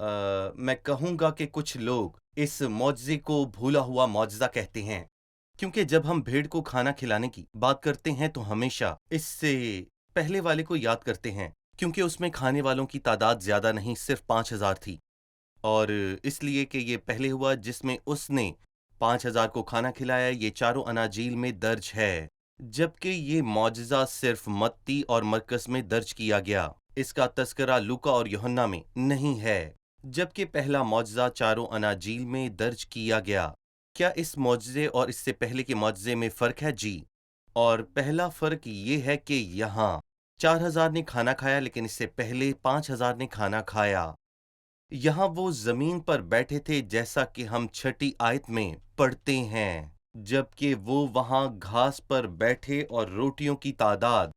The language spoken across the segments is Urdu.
میں کہوں گا کہ کچھ لوگ اس معجزے کو بھولا ہوا معجزہ کہتے ہیں، کیونکہ جب ہم بھیڑ کو کھانا کھلانے کی بات کرتے ہیں تو ہمیشہ اس سے پہلے والے کو یاد کرتے ہیں، کیونکہ اس میں کھانے والوں کی تعداد زیادہ نہیں، صرف 5,000 تھی، اور اس لیے کہ یہ پہلے ہوا جس میں اس نے 5,000 کو کھانا کھلایا، یہ چاروں اناجیل میں درج ہے، جبکہ یہ معجزہ صرف متی اور مرکز میں درج کیا گیا، اس کا تذکرہ لوکا اور یوحنا میں نہیں ہے، جبکہ پہلا معجزہ چاروں اناجیل میں درج کیا گیا۔ کیا اس معجزے اور اس سے پہلے کے معجزے میں فرق ہے؟ جی، اور پہلا فرق یہ ہے کہ یہاں 4,000 نے کھانا کھایا، لیکن اس سے پہلے 5,000 نے کھانا کھایا۔ یہاں وہ زمین پر بیٹھے تھے جیسا کہ ہم 6 آیت میں پڑھتے ہیں، جبکہ وہ وہاں گھاس پر بیٹھے، اور روٹیوں کی تعداد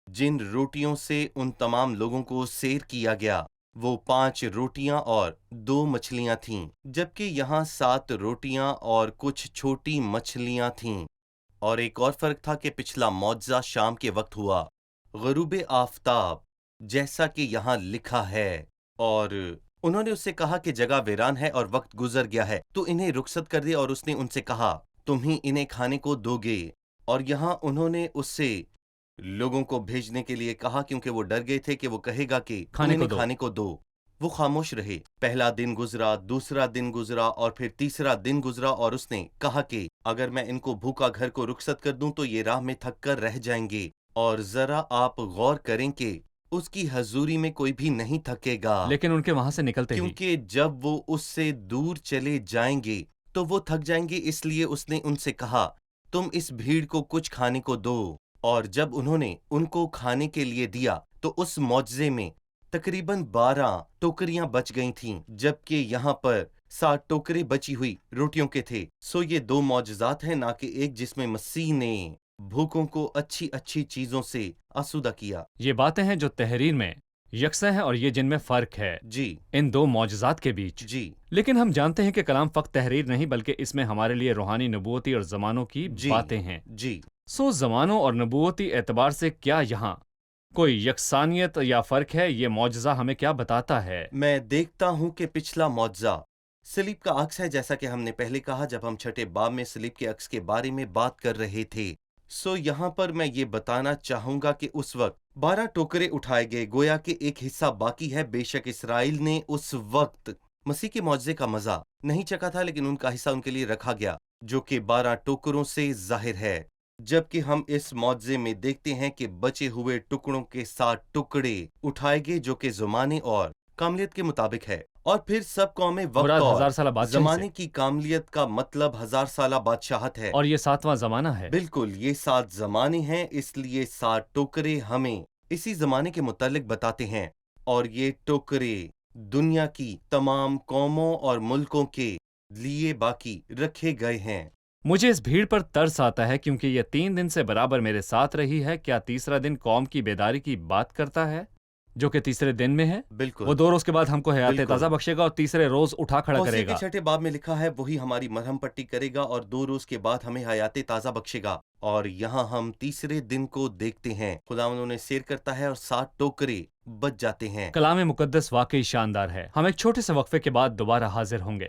جن روٹیوں سے ان تمام لوگوں کو سیر کیا گیا وہ 5 روٹیاں اور 2 مچھلیاں تھیں، جبکہ یہاں 7 روٹیاں اور کچھ چھوٹی مچھلیاں تھیں۔ اور ایک اور فرق تھا کہ پچھلا معجزہ شام کے وقت ہوا، غروب آفتاب، جیسا کہ یہاں لکھا ہے، اور انہوں نے اس سے کہا کہ جگہ ویران ہے اور وقت گزر گیا ہے، تو انہیں رخصت کر دیا، اور اس نے ان سے کہا تم ہی انہیں کھانے کو دو گے۔ اور یہاں انہوں نے اس سے لوگوں کو بھیجنے کے لیے کہا، کیونکہ وہ ڈر گئے تھے کہ وہ کہے گا کہ تم انہیں کھانے کو دو۔ وہ خاموش رہے، پہلا دن گزرا، دوسرا دن گزرا، اور پھر تیسرا دن گزرا، اور اس نے کہا کہ اگر میں ان کو بھوکا گھر کو رخصت کر دوں تو یہ راہ میں تھک کر رہ جائیں گے، اور ذرا آپ غور کریں کہ اس کی حضوری میں کوئی بھی نہیں تھکے گا، لیکن ان کے وہاں سے نکلتے ہی کیونکہ جب وہ اس سے دور چلے جائیں گے تو وہ تھک جائیں گے، اس لیے اس نے ان سے کہا تم اس بھیڑ کو کچھ کھانے کو دو۔ اور جب انہوں نے ان کو کھانے کے لیے دیا تو اس معجزے میں تقریباً 12 ٹوکریاں بچ گئی تھیں، جبکہ یہاں پر 7 ٹوکرے بچی ہوئی روٹیوں کے تھے۔ سو یہ 2 معجزات ہیں، نہ کہ ایک جس میں مسیح نے بھوکوں کو اچھی اچھی چیزوں سے آسودہ کیا۔ یہ باتیں ہیں جو تحریر میں یکساں ہیں، اور یہ جن میں فرق ہے جی ان 2 معجزات کے بیچ۔ جی لیکن ہم جانتے ہیں کہ کلام فقط تحریر نہیں، بلکہ اس میں ہمارے لیے روحانی، نبوتی اور زمانوں کی جی باتیں ہیں۔ جی سو زمانوں اور نبوتی اعتبار سے کیا یہاں کوئی یکسانیت یا فرق ہے؟ یہ معجزہ ہمیں کیا بتاتا ہے؟ میں دیکھتا ہوں کہ پچھلا معجزہ صلیب کا عکس ہے، جیسا کہ ہم نے پہلے کہا جب ہم 6 باب میں صلیب کے عکس کے بارے میں بات کر رہے تھے۔ سو یہاں پر میں یہ بتانا چاہوں گا کہ اس وقت 12 ٹوکرے اٹھائے گئے، گویا کہ ایک حصہ باقی ہے۔ بے شک اسرائیل نے اس وقت مسیح کے معجزے کا مزہ نہیں چکھا تھا، لیکن ان کا حصہ ان کے لیے رکھا گیا، جو کہ 12 ٹوکروں سے ظاہر ہے، جبکہ ہم اس معجزے میں دیکھتے ہیں کہ بچے ہوئے ٹکڑوں کے 7 ٹکڑے اٹھائے گئے، جو کہ زمانے اور کاملیت کے مطابق ہے۔ اور پھر سب قومیں وقت مراد اور 1000 سالہ بادشاہی سے، زمانے کی کاملیت کا مطلب 1000 سالہ بادشاہت ہے، اور یہ 7واں زمانہ ہے۔ بالکل یہ 7 زمانے ہیں، اس لیے 7 ٹوکرے ہمیں اسی زمانے کے متعلق بتاتے ہیں، اور یہ ٹوکرے دنیا کی تمام قوموں اور ملکوں کے لیے باقی رکھے گئے ہیں۔ مجھے اس بھیڑ پر ترس آتا ہے، کیونکہ یہ 3 دن سے برابر میرے ساتھ رہی ہے۔ کیا تیسرا دن قوم کی بیداری کی بات کرتا ہے جو کہ تیسرے دن میں ہے؟ بالکل وہ 2 روز کے بعد ہم کو حیات بالکل۔ تازہ بخشے گا، اور تیسرے روز اٹھا کھڑا ہوسے کرے کے گا۔ 6 باب میں لکھا ہے وہی ہماری مرہم پٹی کرے گا، اور 2 روز کے بعد ہمیں حیات تازہ بخشے گا۔ اور یہاں ہم تیسرے دن کو دیکھتے ہیں، خدا انہیں سیر کرتا ہے اور 7 ٹوکرے بچ جاتے ہیں۔ کلام مقدس واقعی شاندار ہے۔ ہم ایک چھوٹے سے وقفے کے بعد دوبارہ حاضر ہوں گے۔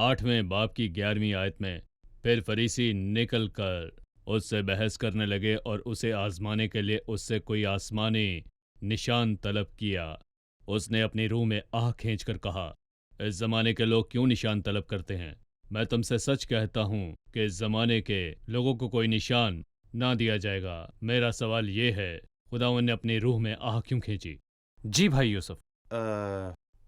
آٹھویں باب کی 11ویں آیت میں پھر فریسی نکل کر اس سے بحث کرنے لگے اور اسے آزمانے کے لیے اس سے کوئی آسمانی نشان طلب کیا۔ اس نے اپنی روح میں آہ کھینچ کر کہا، اس زمانے کے لوگ کیوں نشان طلب کرتے ہیں؟ میں تم سے سچ کہتا ہوں کہ اس زمانے کے لوگوں کو کوئی نشان نہ دیا جائے گا۔ میرا سوال یہ ہے، خداوند نے اپنی روح میں آہ کیوں کھینچی؟ جی بھائی یوسف۔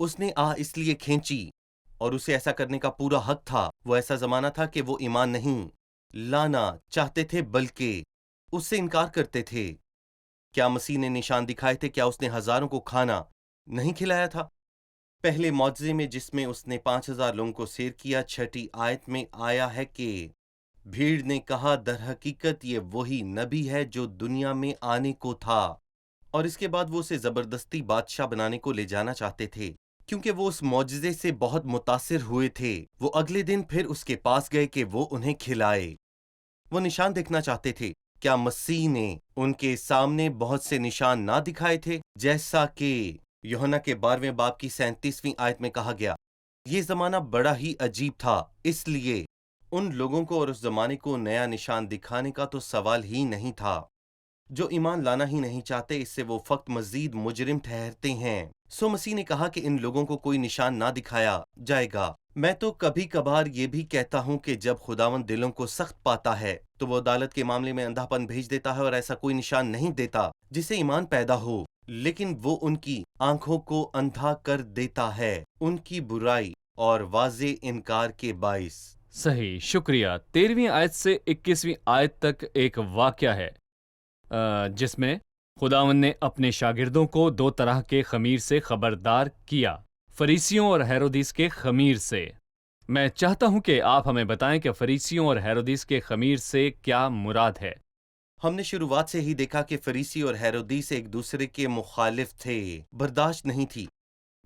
اس نے آہ اس لیے کھینچی، اور اسے ایسا کرنے کا پورا حق تھا۔ وہ ایسا زمانہ تھا کہ وہ ایمان نہیں لانا چاہتے تھے، بلکہ اس سے انکار کرتے تھے۔ کیا مسیح نے نشان دکھائے تھے؟ کیا اس نے ہزاروں کو کھانا نہیں کھلایا تھا؟ پہلے معجزے میں جس میں اس نے 5000 لوگوں کو سیر کیا، 6 آیت میں آیا ہے کہ بھیڑ نے کہا در حقیقت یہ وہی نبی ہے جو دنیا میں آنے کو تھا، اور اس کے بعد وہ اسے زبردستی بادشاہ بنانے کو لے جانا چاہتے تھے کیونکہ وہ اس معجزے سے بہت متاثر ہوئے تھے۔ وہ اگلے دن پھر اس کے پاس گئے کہ وہ انہیں کھلائے۔ وہ نشان دیکھنا چاہتے تھے۔ کیا مسیح نے ان کے سامنے بہت سے نشان نہ دکھائے تھے؟ جیسا کہ یوحنا کے 12ویں باب کی 37ویں آیت میں کہا گیا، یہ زمانہ بڑا ہی عجیب تھا، اس لیے ان لوگوں کو اور اس زمانے کو نیا نشان دکھانے کا تو سوال ہی نہیں تھا۔ جو ایمان لانا ہی نہیں چاہتے، اس سے وہ فقط مزید مجرم ٹھہرتے ہیں۔ سو مسیح نے کہا کہ ان لوگوں کو کوئی نشان نہ دکھایا جائے گا۔ میں تو کبھی کبھار یہ بھی کہتا ہوں کہ جب خداوند دلوں کو سخت پاتا ہے تو وہ عدالت کے معاملے میں اندھا پن بھیج دیتا ہے اور ایسا کوئی نشان نہیں دیتا جسے ایمان پیدا ہو، لیکن وہ ان کی آنکھوں کو اندھا کر دیتا ہے ان کی برائی اور واضح انکار کے باعث۔ صحیح، شکریہ۔ 13ویں آیت سے 21ویں آیت تک ایک واقعہ ہے جس میں خداوند نے اپنے شاگردوں کو 2 طرح کے خمیر سے خبردار کیا، فریسیوں اور ہیرودیس کے خمیر سے۔ میں چاہتا ہوں کہ آپ ہمیں بتائیں کہ فریسیوں اور ہیرودیس کے خمیر سے کیا مراد ہے۔ ہم نے شروعات سے ہی دیکھا کہ فریسی اور ہیرودیس ایک دوسرے کے مخالف تھے، برداشت نہیں تھی،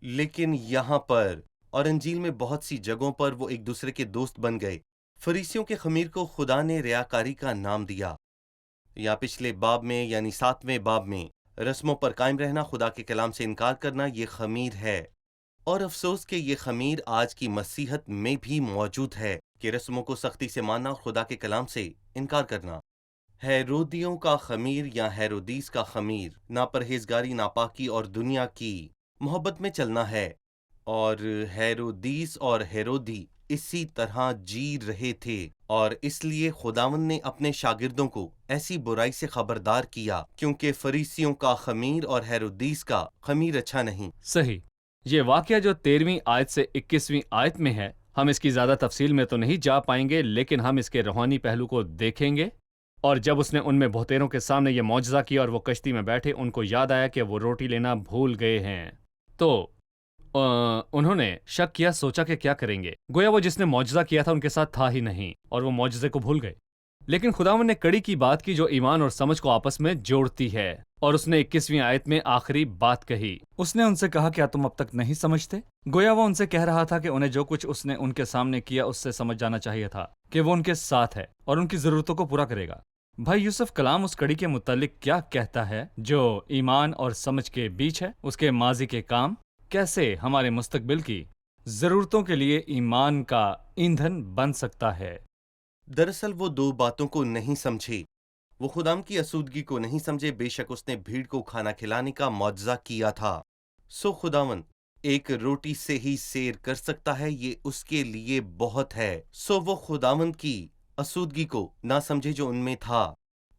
لیکن یہاں پر اور انجیل میں بہت سی جگہوں پر وہ ایک دوسرے کے دوست بن گئے۔ فریسیوں کے خمیر کو خدا نے ریاکاری کا نام دیا، یا پچھلے باب میں یعنی 7ویں باب میں رسموں پر قائم رہنا، خدا کے کلام سے انکار کرنا، یہ خمیر ہے۔ اور افسوس کہ یہ خمیر آج کی مسیحت میں بھی موجود ہے کہ رسموں کو سختی سے ماننا اور خدا کے کلام سے انکار کرنا۔ ہیرودیوں کا خمیر یا ہیرودیس کا خمیر ناپرہیزگاری، ناپاکی اور دنیا کی محبت میں چلنا ہے، اور ہیرودیس اور ہیرودی اسی طرح جی رہے تھے، اور اس لیے خداوند نے اپنے شاگردوں کو ایسی برائی سے خبردار کیا کیونکہ فریسیوں کا خمیر اور ہیرودیس کا خمیر اچھا نہیں۔ صحیح، یہ واقعہ جو 13ویں آیت سے 21ویں آیت میں ہے، ہم اس کی زیادہ تفصیل میں تو نہیں جا پائیں گے، لیکن ہم اس کے روحانی پہلو کو دیکھیں گے۔ اور جب اس نے ان میں بہتیروں کے سامنے یہ معجزہ کیا اور وہ کشتی میں بیٹھے، ان کو یاد آیا کہ وہ روٹی لینا بھول گئے ہیں، تو انہوں نے شک کیا، سوچا کہ کیا کریں گے۔ گویا وہ جس نے معجزہ کیا تھا ان کے ساتھ تھا ہی نہیں، اور وہ معجزے کو بھول گئے۔ لیکن خداوند نے کڑی کی بات کی جو ایمان اور سمجھ کو آپس میں جوڑتی ہے، اور اس نے 21ویں آیت میں آخری بات کہی۔ اس نے ان سے کہا، کیا تم اب تک نہیں سمجھتے؟ گویا وہ ان سے کہہ رہا تھا کہ انہیں جو کچھ اس نے ان کے سامنے کیا اس سے سمجھ جانا چاہیے تھا کہ وہ ان کے ساتھ ہے اور ان کی ضرورتوں کو پورا کرے گا۔ بھائی یوسف، کلام اس کڑی کے متعلق کیا کہتا ہے جو ایمان اور سمجھ کے بیچ ہے؟ اس کے ماضی کے کام کیسے ہمارے مستقبل کی ضرورتوں کے لیے ایمان کا ایندھن بن سکتا ہے؟ دراصل وہ 2 باتوں کو نہیں سمجھے۔ وہ خدام کی اسودگی کو نہیں سمجھے، بے شک اس نے بھیڑ کو کھانا کھلانے کا معجزہ کیا تھا۔ سو خداوند ایک روٹی سے ہی سیر کر سکتا ہے، یہ اس کے لیے بہت ہے۔ سو وہ خداوند کی اسودگی کو نہ سمجھے جو ان میں تھا،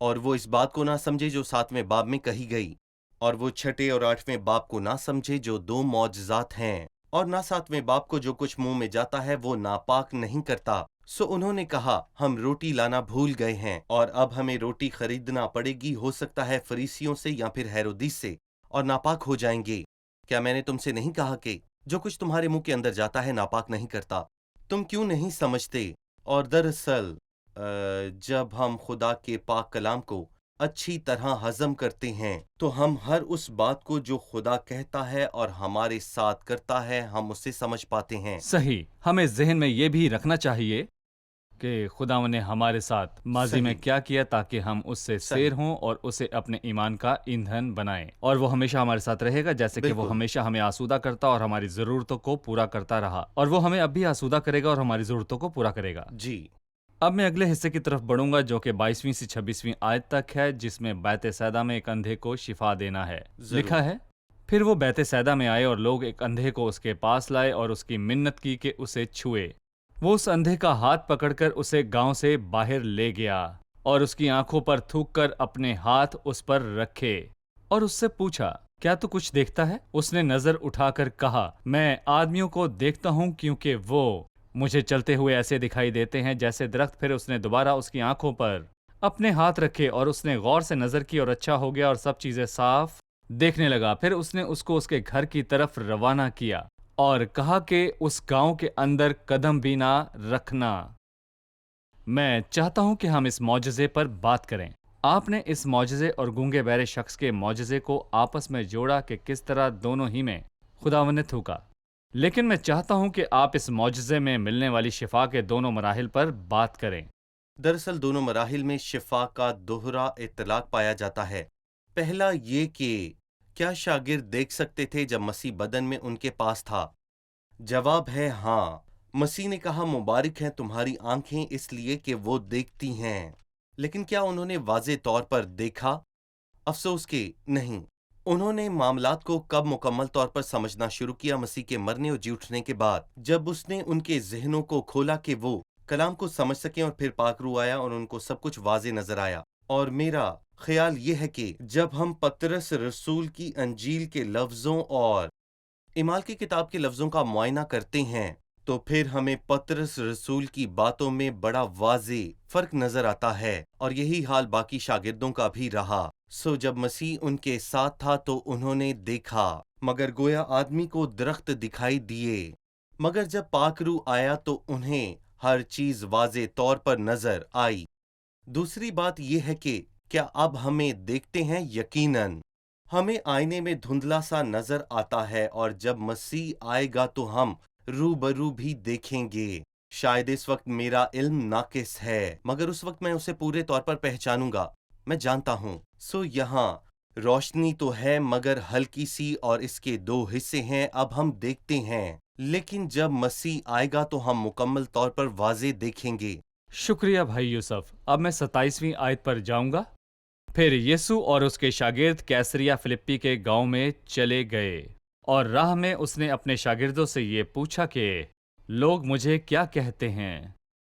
اور وہ اس بات کو نہ سمجھے جو 7ویں باب میں کہی گئی، اور وہ 6 اور 8ویں باب کو نہ سمجھے جو 2 معجزات ہیں، اور نہ 7ویں باب کو جو کچھ منہ میں جاتا ہے وہ ناپاک نہیں کرتا۔ سو انہوں نے کہا، ہم روٹی لانا بھول گئے ہیں اور اب ہمیں روٹی خریدنا پڑے گی، ہو سکتا ہے فریسیوں سے یا پھر ہیرودیس سے، اور ناپاک ہو جائیں گے۔ کیا میں نے تم سے نہیں کہا کہ جو کچھ تمہارے منہ کے اندر جاتا ہے ناپاک نہیں کرتا؟ تم کیوں نہیں سمجھتے؟ اور دراصل جب ہم خدا کے پاک کلام کو اچھی طرح ہضم کرتے ہیں تو ہم ہر اس بات کو جو خدا کہتا ہے اور ہمارے ساتھ کرتا ہے، ہم اسے سمجھ پاتے ہیں۔ صحیح، ہمیں ذہن میں یہ بھی رکھنا چاہیے کہ خداوند نے ہمارے ساتھ ماضی میں کیا کیا تاکہ ہم اس سے سیر ہوں اور اسے اپنے ایمان کا ایندھن بنائیں، اور وہ ہمیشہ ہمارے ساتھ رہے گا جیسے کہ وہ ہمیشہ ہمیں آسودہ کرتا اور ہماری ضرورتوں کو پورا کرتا رہا، اور وہ ہمیں اب بھی آسودہ کرے گا اور ہماری ضرورتوں کو پورا کرے گا۔ جی، اب میں اگلے حصے کی طرف بڑھوں گا جو کہ 22ویں سے 26ویں آیت تک ہے، جس میں بیت سیدا میں ایک اندھے کو شفا دینا ہے۔ لکھا ہے، پھر وہ بیت سیدا میں آئے اور لوگ ایک اندھے کو اس کے پاس لائے اور اس کی منت کی کہ اسے چھوئے۔ وہ اس اندھے کا ہاتھ پکڑ کر اسے گاؤں سے باہر لے گیا اور اس کی آنکھوں پر تھوک کر اپنے ہاتھ اس پر رکھے اور اس سے پوچھا، کیا تو کچھ دیکھتا ہے؟ اس نے نظر اٹھا کر کہا، میں آدمیوں کو دیکھتا ہوں کیونکہ وہ مجھے چلتے ہوئے ایسے دکھائی دیتے ہیں جیسے درخت۔ پھر اس نے دوبارہ اس کی آنکھوں پر اپنے ہاتھ رکھے اور اس نے غور سے نظر کی اور اچھا ہو گیا اور سب چیزیں صاف دیکھنے لگا۔ پھر اس نے اس کو اس کے گھر کی طرف روانہ کیا اور کہا کہ اس گاؤں کے اندر قدم بھی نہ رکھنا۔ میں چاہتا ہوں کہ ہم اس معجزے پر بات کریں۔ آپ نے اس معجزے اور گونگے بہرے شخص کے معجزے کو آپس میں جوڑا کہ کس طرح دونوں ہی میں خداوند نے تھوکا، لیکن میں چاہتا ہوں کہ آپ اس معجزے میں ملنے والی شفا کے دونوں مراحل پر بات کریں۔ دراصل دونوں مراحل میں شفا کا دوہرا اطلاق پایا جاتا ہے۔ پہلا یہ کہ کیا شاگرد دیکھ سکتے تھے جب مسیح بدن میں ان کے پاس تھا؟ جواب ہے ہاں۔ مسیح نے کہا مبارک ہیں تمہاری آنکھیں اس لیے کہ وہ دیکھتی ہیں۔ لیکن کیا انہوں نے واضح طور پر دیکھا؟ افسوس کہ نہیں۔ انہوں نے معاملات کو کب مکمل طور پر سمجھنا شروع کیا؟ مسیح کے مرنے اور جی اٹھنے کے بعد، جب اس نے ان کے ذہنوں کو کھولا کہ وہ کلام کو سمجھ سکیں، اور پھر پاک روح آیا اور ان کو سب کچھ واضح نظر آیا۔ اور میرا خیال یہ ہے کہ جب ہم پطرس رسول کی انجیل کے لفظوں اور اعمال کی کتاب کے لفظوں کا معائنہ کرتے ہیں تو پھر ہمیں پطرس رسول کی باتوں میں بڑا واضح فرق نظر آتا ہے، اور یہی حال باقی شاگردوں کا بھی رہا۔ جب مسیح ان کے ساتھ تھا تو انہوں نے دیکھا، مگر گویا آدمی کو درخت دکھائی دیے، مگر جب پاک روح آیا تو انہیں ہر چیز واضح طور پر نظر آئی۔ دوسری بات یہ ہے کہ کیا اب ہمیں دیکھتے ہیں؟ یقیناً ہمیں آئینے میں دھندلا سا نظر آتا ہے، اور جب مسیح آئے گا تو ہم روبرو بھی دیکھیں گے۔ شاید اس وقت میرا علم ناقص ہے، مگر اس وقت میں اسے پورے طور پر پہچانوں گا، میں جانتا ہوں۔ یہاں روشنی تو ہے مگر ہلکی سی، اور اس کے دو حصے ہیں۔ اب ہم دیکھتے ہیں، لیکن جب مسیح آئے گا تو ہم مکمل طور پر واضح دیکھیں گے۔ شکریہ بھائی یوسف۔ اب میں 27ویں آیت پر جاؤں گا۔ پھر یسوع اور اس کے شاگرد کیسریا فلپی کے گاؤں میں چلے گئے، اور راہ میں اس نے اپنے شاگردوں سے یہ پوچھا کہ لوگ مجھے کیا کہتے ہیں؟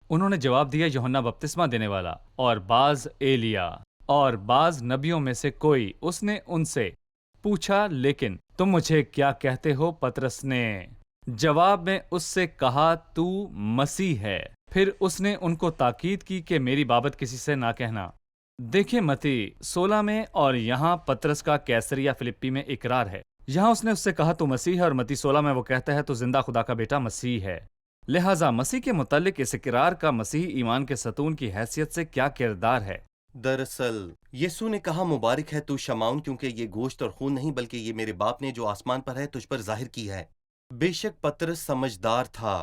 انہوں نے جواب دیا، یوحنا بپتسمہ دینے والا، اور بعض ایلیا، اور بعض نبیوں میں سے کوئی۔ اس نے ان سے پوچھا، لیکن تم مجھے کیا کہتے ہو؟ پطرس نے جواب میں اس سے کہا، تو مسیح ہے۔ پھر اس نے ان کو تاکید کی کہ میری بابت کسی سے نہ کہنا۔ دیکھیں متی 16 میں، اور یہاں پطرس کا کیسریا فلپی میں اقرار ہے۔ یہاں اس نے اس سے کہا تو مسیح ہے، اور متی 16 میں وہ کہتا ہے تو زندہ خدا کا بیٹا مسیح ہے۔ لہٰذا مسیح کے متعلق اس اقرار کا مسیحی ایمان کے ستون کی حیثیت سے کیا کردار ہے؟ دراصل یسوع نے کہا مبارک ہے تو شمعون، کیونکہ یہ گوشت اور خون نہیں بلکہ یہ میرے باپ نے جو آسمان پر ہے تجھ پر ظاہر کی ہے۔ بے شک پطرس سمجھدار تھا،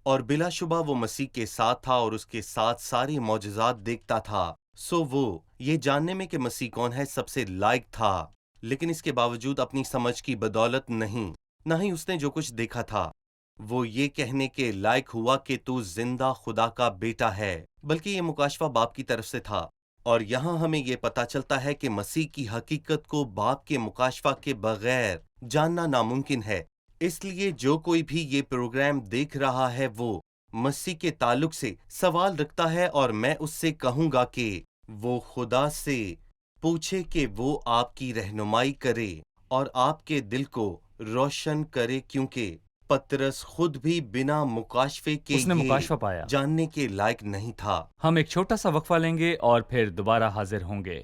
اور بلا شبہ وہ مسیح کے ساتھ تھا اور اس کے ساتھ سارے معجزات دیکھتا تھا۔ وہ یہ جاننے میں کہ مسیح کون ہے سب سے لائق تھا، لیکن اس کے باوجود اپنی سمجھ کی بدولت نہیں، نہ ہی اس نے جو کچھ دیکھا تھا وہ یہ کہنے کے لائق ہوا کہ تو زندہ خدا کا بیٹا ہے، بلکہ یہ مکاشفہ باپ کی طرف سے تھا۔ اور یہاں ہمیں یہ پتا چلتا ہے کہ مسیح کی حقیقت کو باپ کے مکاشفہ کے بغیر جاننا ناممکن ہے۔ اس لیے جو کوئی بھی یہ پروگرام دیکھ رہا ہے وہ مسیح کے تعلق سے سوال رکھتا ہے، اور میں اس سے کہوں گا کہ وہ خدا سے پوچھے کہ وہ آپ کی رہنمائی کرے اور آپ کے دل کو روشن کرے، کیونکہ پطرس خود بھی بنا مکاشفے کے اس نے یہ مکاشفہ پایا۔ جاننے کے لائق نہیں تھا۔ ہم ایک چھوٹا سا وقفہ لیں گے اور پھر دوبارہ حاضر ہوں گے۔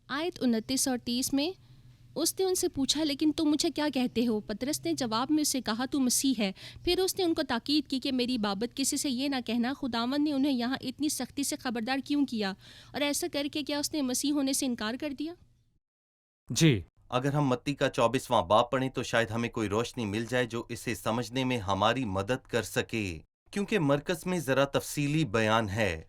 آیت 29 اور 30 میں اس نے ان سے پوچھا، لیکن تم مجھے کیا کہتے ہو؟ پطرس نے جواب میں اسے کہا، تو مسیح ہے۔ پھر اس نے ان کو تاکید کی کہ میری بابت کسی سے یہ نہ کہنا۔ خداوند نے انہیں یہاں اتنی سختی سے خبردار کیوں کیا؟ اور ایسا کر کے کیا اس نے مسیح ہونے سے انکار کر دیا؟ جی، اگر ہم متی کا 24واں باب پڑھیں تو شاید ہمیں کوئی روشنی مل جائے جو اسے سمجھنے میں ہماری مدد کر سکے، کیونکہ مرکز میں ذرا تفصیلی بیان ہے۔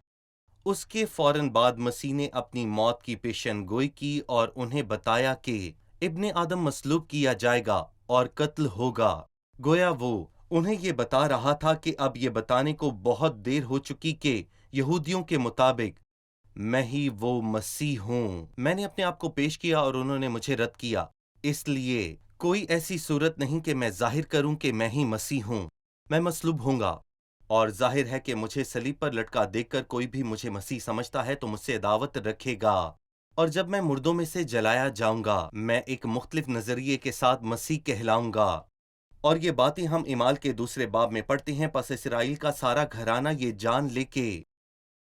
اس کے فوراً بعد مسیح نے اپنی موت کی پیشن گوئی کی اور انہیں بتایا کہ ابن آدم مصلوب کیا جائے گا اور قتل ہوگا۔ گویا وہ انہیں یہ بتا رہا تھا کہ اب یہ بتانے کو بہت دیر ہو چکی کہ یہودیوں کے مطابق میں ہی وہ مسیح ہوں۔ میں نے اپنے آپ کو پیش کیا اور انہوں نے مجھے رد کیا، اس لیے کوئی ایسی صورت نہیں کہ میں ظاہر کروں کہ میں ہی مسیح ہوں۔ میں مصلوب ہوں گا، اور ظاہر ہے کہ مجھے صلیب پر لٹکا دیکھ کر کوئی بھی مجھے مسیح سمجھتا ہے تو مجھ سے عداوت رکھے گا، اور جب میں مردوں میں سے جلایا جاؤں گا میں ایک مختلف نظریے کے ساتھ مسیح کہلاؤں گا۔ اور یہ باتیں ہم اعمال کے دوسرے باب میں پڑھتے ہیں، پس اسرائیل کا سارا گھرانہ یہ جان لے کہ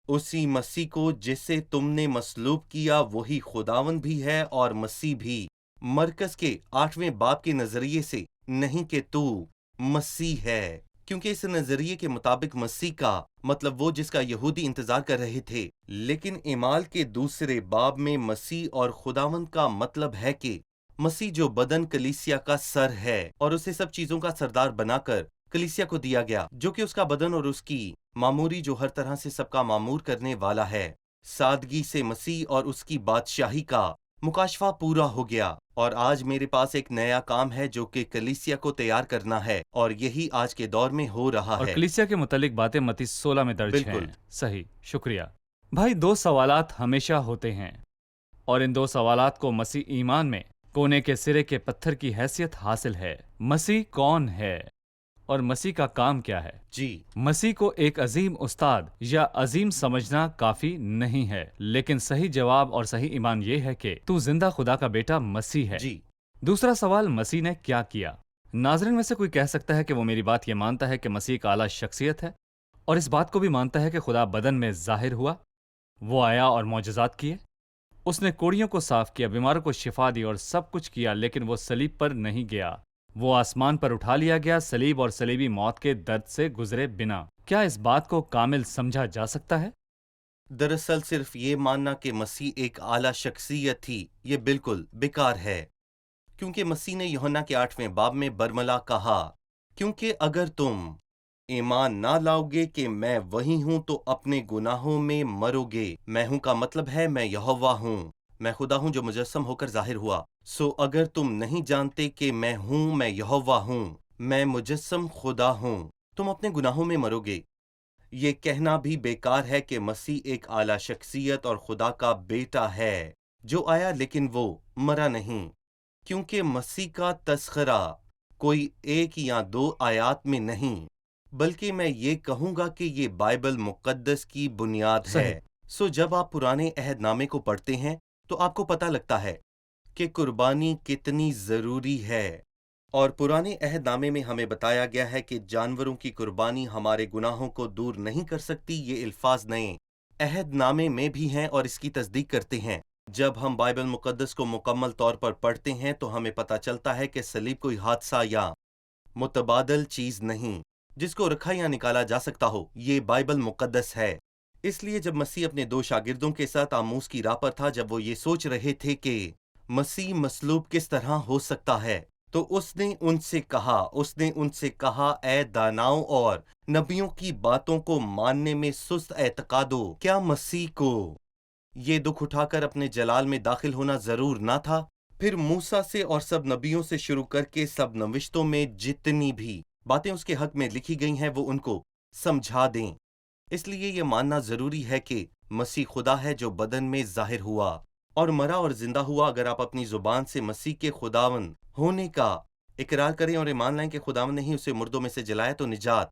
اسی مسیح کو جسے تم نے مصلوب کیا وہی خداوند بھی ہے اور مسیح بھی۔ مرکز کے 8ویں باب کے نظریے سے نہیں کہ تو مسیح ہے، کیونکہ اس نظریے کے مطابق مسیح کا مطلب وہ جس کا یہودی انتظار کر رہے تھے، لیکن اعمال کے دوسرے باب میں مسیح اور خداوند کا مطلب ہے کہ مسیح جو بدن کلیسیا کا سر ہے اور اسے سب چیزوں کا سردار بنا کر کلیسیا کو دیا گیا، جو کہ اس کا بدن اور اس کی معموری جو ہر طرح سے سب کا معمور کرنے والا ہے۔ سادگی سے مسیح اور اس کی بادشاہی کا مکاشفہ پورا ہو گیا، اور آج میرے پاس ایک نیا کام ہے جو کہ کلیسیا کو تیار کرنا ہے، اور یہی آج کے دور میں ہو رہا اور ہے۔ کلیسیا کے متعلق باتیں متی 16 میں درج بالکل۔ ہیں۔ صحیح، شکریہ بھائی۔ 2 سوالات ہمیشہ ہوتے ہیں، اور ان 2 سوالات کو مسیح ایمان میں کونے کے سرے کے پتھر کی حیثیت حاصل ہے۔ مسیح کون ہے اور مسیح کا کام کیا ہے؟ جی، مسیح کو ایک عظیم استاد یا عظیم سمجھنا کافی نہیں ہے، لیکن صحیح جواب اور صحیح ایمان یہ ہے کہ تو زندہ خدا کا بیٹا مسیح ہے۔ جی، دوسرا سوال، مسیح نے کیا کیا؟ ناظرین میں سے کوئی کہہ سکتا ہے کہ وہ میری بات یہ مانتا ہے کہ مسیح ایک اعلیٰ شخصیت ہے، اور اس بات کو بھی مانتا ہے کہ خدا بدن میں ظاہر ہوا، وہ آیا اور معجزات کیے، اس نے کوڑیوں کو صاف کیا، بیماروں کو شفا دی اور سب کچھ کیا، لیکن وہ صلیب پر نہیں گیا، وہ آسمان پر اٹھا لیا گیا، صلیب اور صلیبی موت کے درد سے گزرے بنا۔ کیا اس بات کو کامل سمجھا جا سکتا ہے؟ دراصل صرف یہ ماننا کہ مسیح ایک اعلیٰ شخصیت تھی یہ بالکل بیکار ہے، کیونکہ مسیح نے یوحنا کے 8ویں باب میں برملا کہا، کیونکہ اگر تم ایمان نہ لاؤ گے کہ میں وہی ہوں تو اپنے گناہوں میں مرو گے۔ میں ہوں کا مطلب ہے میں یہوہ ہوں، میں خدا ہوں جو مجسم ہو کر ظاہر ہوا۔ سو اگر تم نہیں جانتے کہ میں ہوں، میں یہوہ ہوں، میں مجسم خدا ہوں، تم اپنے گناہوں میں مرو گے۔ یہ کہنا بھی بیکار ہے کہ مسیح ایک اعلیٰ شخصیت اور خدا کا بیٹا ہے جو آیا لیکن وہ مرا نہیں، کیونکہ مسیح کا تذکرہ کوئی 1 یا 2 آیات میں نہیں، بلکہ میں یہ کہوں گا کہ یہ بائبل مقدس کی بنیاد صحیح۔ ہے۔ سو جب آپ پرانے عہد نامے کو پڑھتے ہیں تو آپ کو پتہ لگتا ہے کہ قربانی کتنی ضروری ہے، اور پرانے عہد نامے میں ہمیں بتایا گیا ہے کہ جانوروں کی قربانی ہمارے گناہوں کو دور نہیں کر سکتی۔ یہ الفاظ نئے عہد نامے میں بھی ہیں اور اس کی تصدیق کرتے ہیں۔ جب ہم بائبل مقدس کو مکمل طور پر پڑھتے ہیں تو ہمیں پتہ چلتا ہے کہ صلیب کوئی حادثہ یا متبادل چیز نہیں جس کو رکھا یا نکالا جا سکتا ہو، یہ بائبل مقدس ہے۔ اس لیے جب مسیح اپنے 2 شاگردوں کے ساتھ آموس کی راہ پر تھا، جب وہ یہ سوچ رہے تھے کہ مسیح مصلوب کس طرح ہو سکتا ہے، تو اس نے ان سے کہا اے داناؤں اور نبیوں کی باتوں کو ماننے میں سست اعتقادو، کیا مسیح کو یہ دکھ اٹھا کر اپنے جلال میں داخل ہونا ضرور نہ تھا؟ پھر موسیٰ سے اور سب نبیوں سے شروع کر کے سب نوشتوں میں جتنی بھی باتیں اس کے حق میں لکھی گئی ہیں وہ ان کو سمجھا دیں۔ اس لیے یہ ماننا ضروری ہے کہ مسیح خدا ہے جو بدن میں ظاہر ہوا اور مرا اور زندہ ہوا۔ اگر آپ اپنی زبان سے مسیح کے خداوند ہونے کا اقرار کریں اور ایمان لائیں کہ خداوند نے ہی اسے مردوں میں سے جلایا تو نجات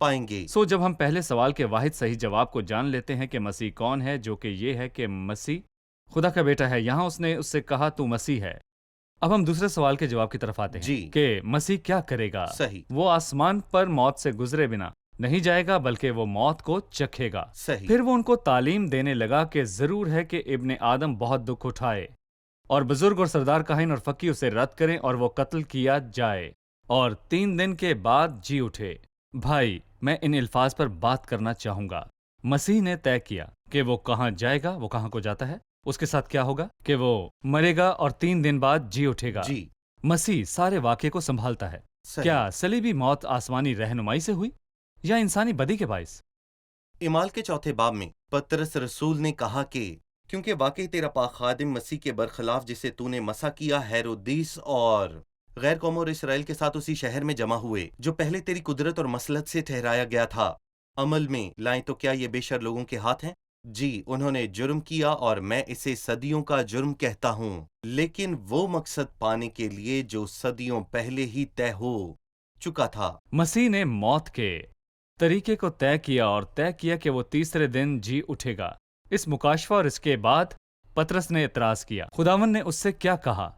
پائیں گے۔ جب ہم پہلے سوال کے واحد صحیح جواب کو جان لیتے ہیں کہ مسیح کون ہے، جو کہ یہ ہے کہ مسیح خدا کا بیٹا ہے، یہاں اس نے اس سے کہا تو مسیح ہے۔ اب ہم دوسرے سوال کے جواب کی طرف آتے ہیں جی، کہ مسیح کیا کرے گا؟ صحیح، وہ آسمان پر موت سے گزرے بنا نہیں جائے گا، بلکہ وہ موت کو چکھے گا۔ صحیح، پھر وہ ان کو تعلیم دینے لگا کہ ضرور ہے کہ ابن آدم بہت دکھ اٹھائے اور بزرگ اور سردار کاہن اور فقی اسے رد کریں اور وہ قتل کیا جائے اور 3 دن کے بعد جی اٹھے۔ بھائی، میں ان الفاظ پر بات کرنا چاہوں گا۔ مسیح نے طے کیا کہ وہ کہاں جائے گا، وہ کہاں کو جاتا ہے، اس کے ساتھ کیا ہوگا کہ وہ مرے گا اور 3 دن بعد جی اٹھے گا۔ جی، مسیح سارے واقعے کو سنبھالتا ہے۔ صحیح۔ کیا صلیبی موت آسمانی رہنمائی سے ہوئی یا انسانی بدی کے باعث؟ اعمال کے 4 باب میں پترس رسول نے کہا کہ کیونکہ واقعی تیرا پاک خادم مسیح کے برخلاف جسے تو نے مسح کیا، ہیرودیس اور غیر قوم اور اسرائیل کے ساتھ اسی شہر میں جمع ہوئے جو پہلے تیری قدرت اور مسلط سے ٹھہرایا گیا تھا، عمل میں لائیں تو کیا یہ بے شر لوگوں کے ہاتھ ہیں؟ جی، انہوں نے جرم کیا اور میں اسے صدیوں کا جرم کہتا ہوں، لیکن وہ مقصد پانے کے لیے جو صدیوں پہلے ہی طے ہو چکا تھا۔ مسیح نے موت کے طریقے کو طے کیا اور طے کیا کہ وہ تیسرے دن جی اٹھے گا۔ اس مکاشفہ اور اس کے بعد پطرس نے اعتراض کیا۔ خداوند نے اس سے کیا کہا؟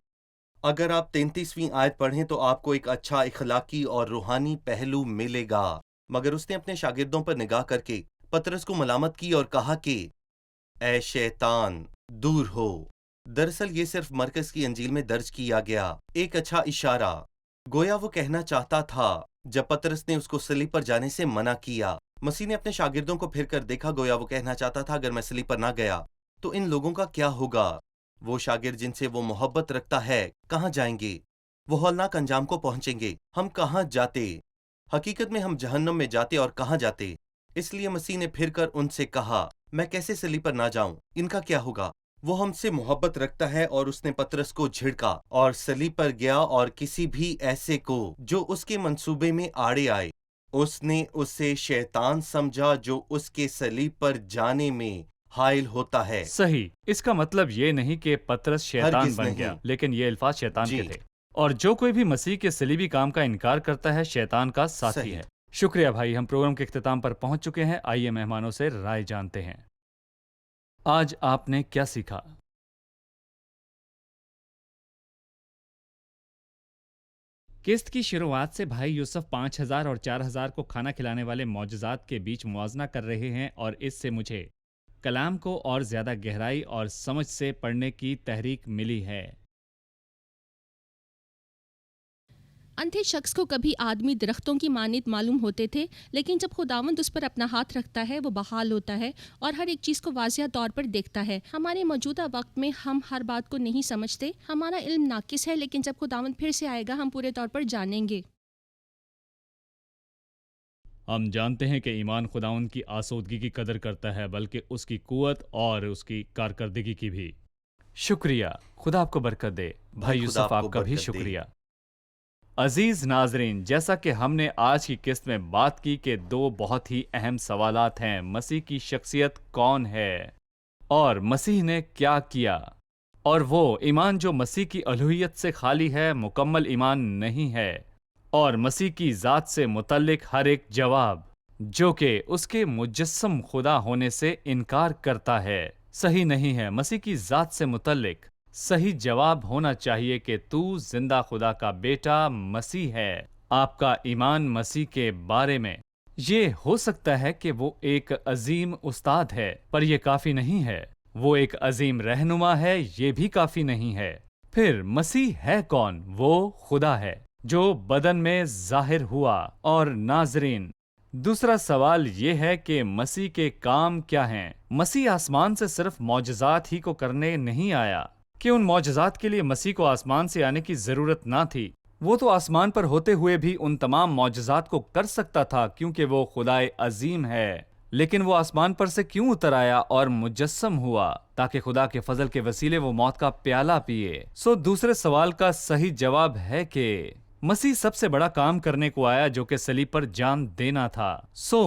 اگر آپ 33ویں آیت پڑھیں تو آپ کو ایک اچھا اخلاقی اور روحانی پہلو ملے گا، مگر اس نے اپنے شاگردوں پر نگاہ کر کے پطرس کو ملامت کی اور کہا کہ اے شیطان دور ہو۔ دراصل یہ صرف مرکز کی انجیل میں درج کیا گیا ایک اچھا اشارہ، گویا وہ کہنا چاہتا تھا جب پطرس نے اس کو صلیب پر جانے سے منع کیا۔ مسیح نے اپنے شاگردوں کو پھر کر دیکھا، گویا وہ کہنا چاہتا تھا اگر میں صلیب پر نہ گیا تو ان لوگوں کا کیا ہوگا؟ وہ شاگرد جن سے وہ محبت رکھتا ہے کہاں جائیں گے؟ وہ ہولناک انجام کو پہنچیں گے۔ ہم کہاں جاتے؟ حقیقت میں ہم جہنم میں جاتے اور کہاں جاتے؟ اس لیے مسیح نے پھر کر ان سے کہا میں کیسے صلیب پر نہ جاؤں؟ ان کا کیا ہوگا؟ وہ ہم سے محبت رکھتا ہے، اور اس نے پطرس کو جھڑکا اور صلیب پر گیا، اور کسی بھی ایسے کو جو اس کے منصوبے میں آڑے آئے اس نے اسے شیطان سمجھا جو اس کے صلیب پر جانے میں حائل ہوتا ہے۔ صحیح، اس کا مطلب یہ نہیں کہ پطرس شیطان ہرگز بن نہیں۔ گیا، لیکن یہ الفاظ شیطان جی۔ کے تھے، اور جو کوئی بھی مسیح کے صلیبی کام کا انکار کرتا ہے شیطان کا ساتھی صحیح۔ ہے۔ شکریہ بھائی، ہم پروگرام کے اختتام پر پہنچ چکے ہیں۔ آئیے مہمانوں سے رائے جانتے ہیں۔ آج آپ نے کیا سیکھا؟ قسط کی شروعات سے بھائی یوسف 5000 اور 4000 کو کھانا کھلانے والے معجزات کے بیچ موازنہ کر رہے ہیں، اور اس سے مجھے کلام کو اور زیادہ گہرائی اور سمجھ سے پڑھنے کی تحریک ملی ہے۔ اندھے شخص کو کبھی آدمی درختوں کی مانند معلوم ہوتے تھے، لیکن جب خداوند اس پر اپنا ہاتھ رکھتا ہے وہ بحال ہوتا ہے اور ہر ایک چیز کو واضح طور پر دیکھتا ہے۔ ہمارے موجودہ وقت میں ہم ہر بات کو نہیں سمجھتے، ہمارا علم ناقص ہے، لیکن جب خداوند پھر سے آئے گا ہم پورے طور پر جانیں گے۔ ہم جانتے ہیں کہ ایمان خداوند کی آسودگی کی قدر کرتا ہے، بلکہ اس کی قوت اور اس کی کارکردگی کی بھی۔ شکریہ، خدا آپ کو برکت دے۔ بھائی خدا یوسف آپ کو آپ کا بھی برکت دے۔ شکریہ۔ عزیز ناظرین، جیسا کہ ہم نے آج کی قسط میں بات کی کہ دو بہت ہی اہم سوالات ہیں: مسیح کی شخصیت کون ہے اور مسیح نے کیا کیا؟ اور وہ ایمان جو مسیح کی الوہیت سے خالی ہے مکمل ایمان نہیں ہے، اور مسیح کی ذات سے متعلق ہر ایک جواب جو کہ اس کے مجسم خدا ہونے سے انکار کرتا ہے صحیح نہیں ہے۔ مسیح کی ذات سے متعلق صحیح جواب ہونا چاہیے کہ تو زندہ خدا کا بیٹا مسیح ہے۔ آپ کا ایمان مسیح کے بارے میں یہ ہو سکتا ہے کہ وہ ایک عظیم استاد ہے، پر یہ کافی نہیں ہے۔ وہ ایک عظیم رہنما ہے، یہ بھی کافی نہیں ہے۔ پھر مسیح ہے کون؟ وہ خدا ہے جو بدن میں ظاہر ہوا۔ اور ناظرین، دوسرا سوال یہ ہے کہ مسیح کے کام کیا ہیں؟ مسیح آسمان سے صرف معجزات ہی کو کرنے نہیں آیا کہ ان معجزات کے لیے مسیح کو آسمان سے آنے کی ضرورت نہ تھی۔ وہ تو آسمان پر ہوتے ہوئے بھی ان تمام معجزات کو کر سکتا تھا کیونکہ وہ خدائے عظیم ہے، لیکن وہ آسمان پر سے کیوں اتر آیا اور مجسم ہوا؟ تاکہ خدا کے فضل کے وسیلے وہ موت کا پیالہ پیے۔ دوسرے سوال کا صحیح جواب ہے کہ مسیح سب سے بڑا کام کرنے کو آیا جو کہ صلیب پر جان دینا تھا۔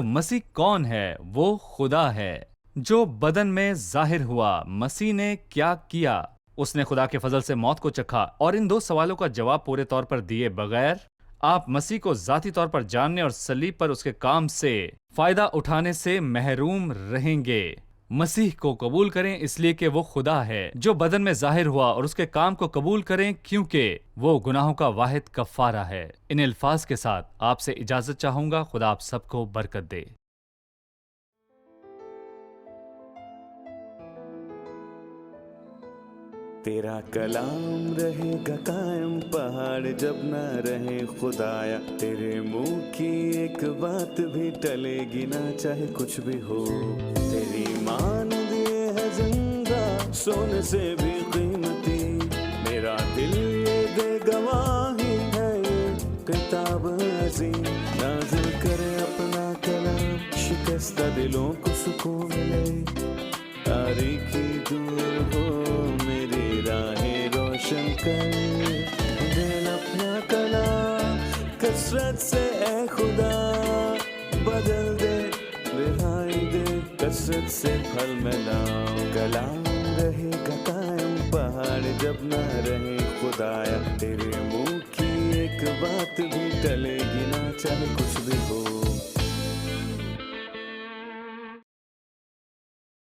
مسیح کون ہے؟ وہ خدا ہے جو بدن میں ظاہر ہوا۔ مسیح نے کیا کیا؟ اس نے خدا کے فضل سے موت کو چکھا، اور ان دو سوالوں کا جواب پورے طور پر دیے بغیر آپ مسیح کو ذاتی طور پر جاننے اور صلیب پر اس کے کام سے فائدہ اٹھانے سے محروم رہیں گے۔ مسیح کو قبول کریں اس لیے کہ وہ خدا ہے جو بدن میں ظاہر ہوا، اور اس کے کام کو قبول کریں کیونکہ وہ گناہوں کا واحد کفارہ ہے۔ ان الفاظ کے ساتھ آپ سے اجازت چاہوں گا۔ خدا آپ سب کو برکت دے۔ تیرا کلام رہے گا قائم، پہاڑ جب نہ رہے خدایا، تیرے منہ کی ایک بات بھی ٹلے گی نہ چاہے کچھ بھی ہو۔ تیری مان دیے ہے زندہ سونے سے بھی قیمتی، میرا دل یہ دے گواہی ہے یہ کتاب عظیم، نازل کرے اپنا کلام، شکستہ دلوں کو سکون ملے، تاریکی دور ہو میری راہیں روشن کر، دل اپنا کلام کثرت سے اے خدا بدل دے، رہائی دے کثرت سے پھل ملاؤ، کلام رہے گا قائم، پہاڑ جب نہ رہے خدایا، تیرے منہ کی ایک بات بھی ٹلے گی نہ چاہے کچھ بھی ہو۔